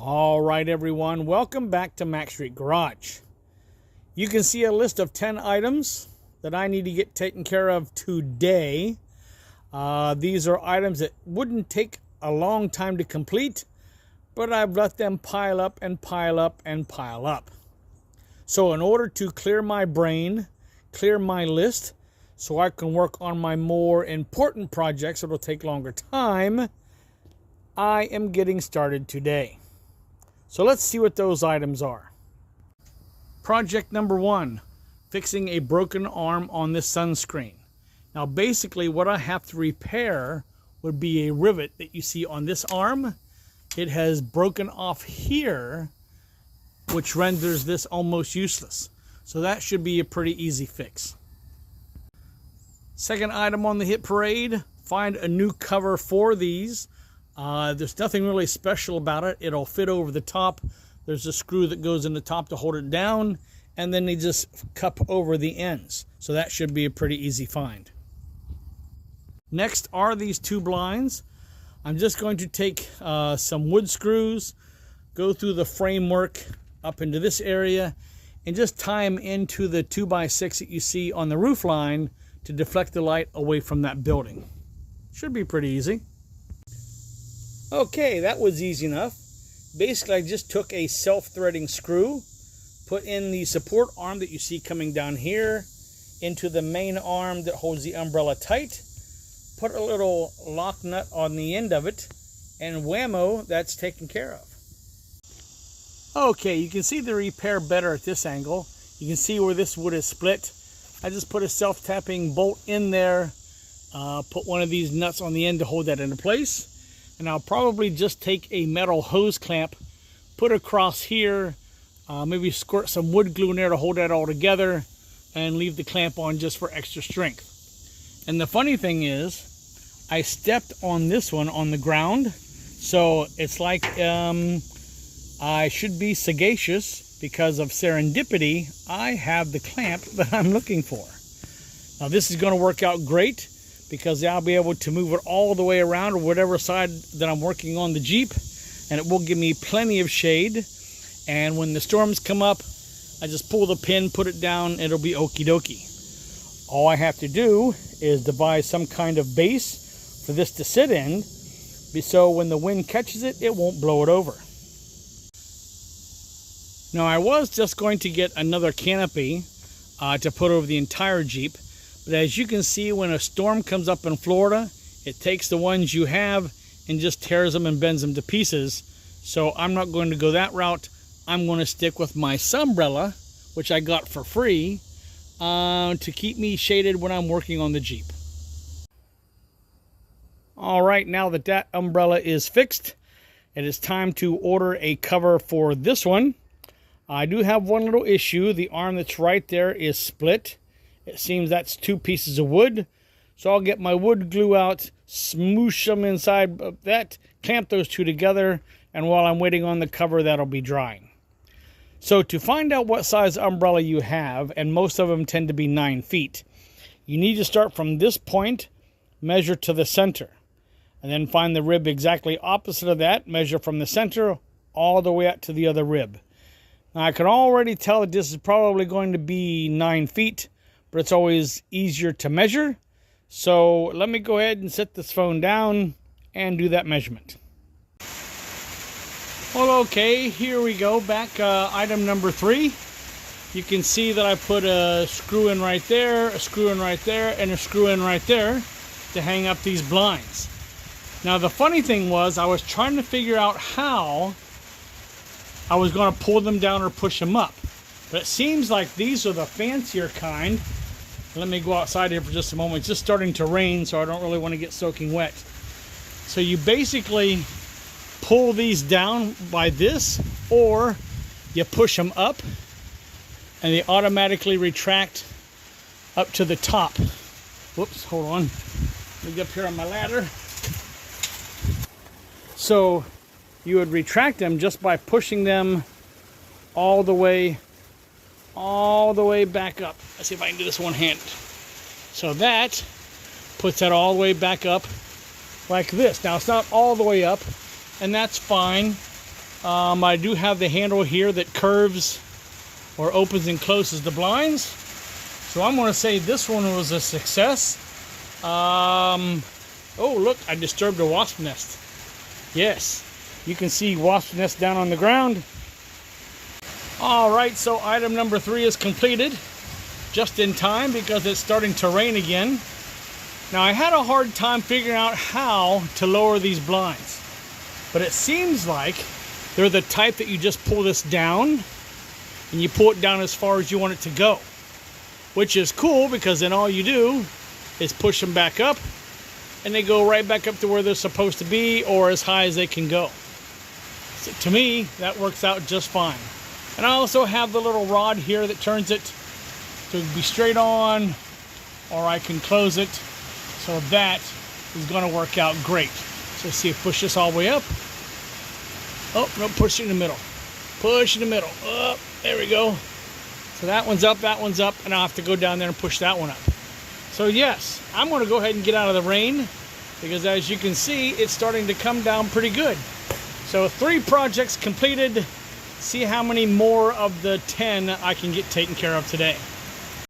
All right, everyone, welcome back to Mac Street Garage. You can see a list of 10 items that I need to get taken care of today. These are items that wouldn't take a long time to complete, but I've let them pile up and pile up and pile up. So in order to clear my brain, clear my list, so I can work on my more important projects that will take longer time, I am getting started today. So let's see what those items are. Project number 1, fixing a broken arm on this sunscreen. Now basically what I have to repair would be a rivet that you see on this arm. It has broken off here, which renders this almost useless. So that should be a pretty easy fix. Second item on the hit parade, find a new cover for these. There's nothing really special about it. It'll fit over the top. There's a screw that goes in the top to hold it down, and then they just cup over the ends. So that should be a pretty easy find. Next are these two blinds. I'm just going to take some wood screws, go through the framework up into this area, and just tie them into the 2x6 that you see on the roof line to deflect the light away from that building. Should be pretty easy. Okay, that was easy enough. Basically, I just took a self-threading screw, put in the support arm that you see coming down here into the main arm that holds the umbrella tight, put a little lock nut on the end of it, and whammo, that's taken care of. Okay, you can see the repair better at this angle. You can see where this wood is split. I just put a self-tapping bolt in there, put one of these nuts on the end to hold that into place. And I'll probably just take a metal hose clamp, put across here, maybe squirt some wood glue in there to hold that all together, and leave the clamp on just for extra strength. And the funny thing is, I stepped on this one on the ground, so it's like I should be sagacious because of serendipity. I have the clamp that I'm looking for. Now this is going to work out great, because I'll be able to move it all the way around or whatever side that I'm working on the Jeep, and it will give me plenty of shade. And when the storms come up, I just pull the pin, put it down, and it'll be okie dokie. All I have to do is devise some kind of base for this to sit in, so when the wind catches it, it won't blow it over. Now I was just going to get another canopy to put over the entire Jeep. But as you can see, when a storm comes up in Florida, it takes the ones you have and just tears them and bends them to pieces. So I'm not going to go that route. I'm going to stick with my sunbrella, which I got for free, to keep me shaded when I'm working on the Jeep. All right, now that that umbrella is fixed, it is time to order a cover for this one. I do have one little issue. The arm that's right there is split. It seems that's 2 pieces of wood. So I'll get my wood glue out, smoosh them inside of that, clamp those two together, and while I'm waiting on the cover, that'll be drying. So to find out what size umbrella you have, and most of them tend to be 9 feet, you need to start from this point, measure to the center, and then find the rib exactly opposite of that, measure from the center all the way up to the other rib. Now I can already tell that this is probably going to be 9 feet, but it's always easier to measure. So let me go ahead and set this phone down and do that measurement. Well, okay, here we go. Back item number 3. You can see that I put a screw in right there, a screw in right there, and a screw in right there to hang up these blinds. Now the funny thing was, I was trying to figure out how I was going to pull them down or push them up. But it seems like these are the fancier kind. Let me go outside here for just a moment. It's just starting to rain, so I don't really want to get soaking wet. So you basically pull these down by this, or you push them up, and they automatically retract up to the top. Whoops, hold on. Let me get up here on my ladder. So you would retract them just by pushing them all the way back up. Let's see if I can do this one hand. So that puts that all the way back up like this. Now it's not all the way up, and that's fine. I do have the handle here that curves or opens and closes the blinds. So I'm going to say this one was a success. Oh, look, I disturbed a wasp nest. Yes, you can see wasp nest down on the ground. All right, so item number 3 is completed just in time because it's starting to rain again. Now, I had a hard time figuring out how to lower these blinds, but it seems like they're the type that you just pull this down and you pull it down as far as you want it to go, which is cool because then all you do is push them back up and they go right back up to where they're supposed to be or as high as they can go. So to me, that works out just fine. And I also have the little rod here that turns it to be straight on, or I can close it. So that is going to work out great. So see if push this all the way up. Oh, no, push it in the middle. Push in the middle. Up, there we go. So that one's up, and I'll have to go down there and push that one up. So yes, I'm going to go ahead and get out of the rain because as you can see, it's starting to come down pretty good. So 3 projects completed. See how many more of the 10 I can get taken care of today.